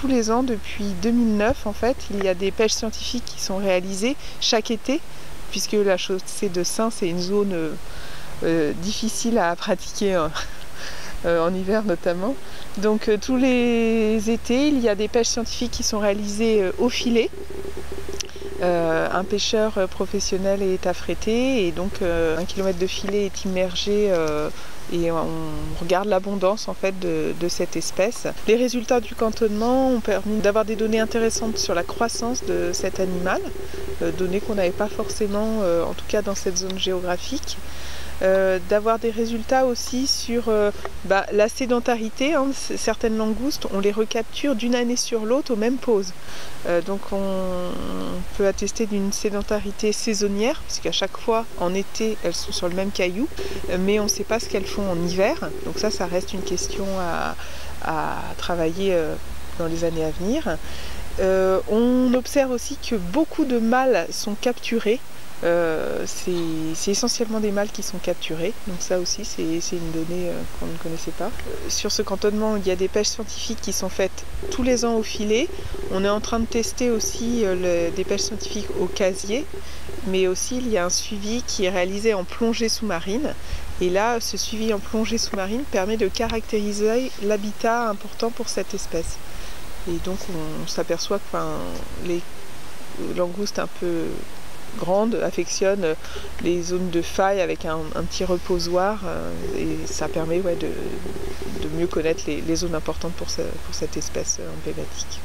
tous les ans, depuis 2009 en fait, il y a des pêches scientifiques qui sont réalisées chaque été, puisque la chaussée de Saints, c'est une zone difficile à pratiquer en hiver notamment. Donc tous les étés, il y a des pêches scientifiques qui sont réalisées au filet. Un pêcheur professionnel est affrété et donc 1 kilomètre de filet est immergé et on regarde l'abondance en fait de cette espèce. Les résultats du cantonnement ont permis d'avoir des données intéressantes sur la croissance de cet animal, données qu'on n'avait pas forcément en tout cas dans cette zone géographique. D'avoir des résultats aussi sur la sédentarité. Certaines langoustes, on les recapture d'une année sur l'autre aux mêmes poses. Donc on peut attester d'une sédentarité saisonnière, puisqu'à chaque fois en été elles sont sur le même caillou, mais on ne sait pas ce qu'elles font en hiver. Donc ça reste une question à travailler dans les années à venir. On observe aussi que beaucoup de mâles sont capturés. C'est essentiellement des mâles qui sont capturés, donc ça aussi c'est une donnée qu'on ne connaissait pas. Sur ce cantonnement, il y a des pêches scientifiques qui sont faites tous les ans au filet. On est en train de tester aussi des pêches scientifiques au casier, mais aussi il y a un suivi qui est réalisé en plongée sous-marine. Et là, ce suivi en plongée sous-marine permet de caractériser l'habitat important pour cette espèce. Et donc on s'aperçoit que les langoustes un peu grandes affectionnent les zones de faille avec un petit reposoir et ça permet de mieux connaître les zones importantes pour cette espèce emblématique.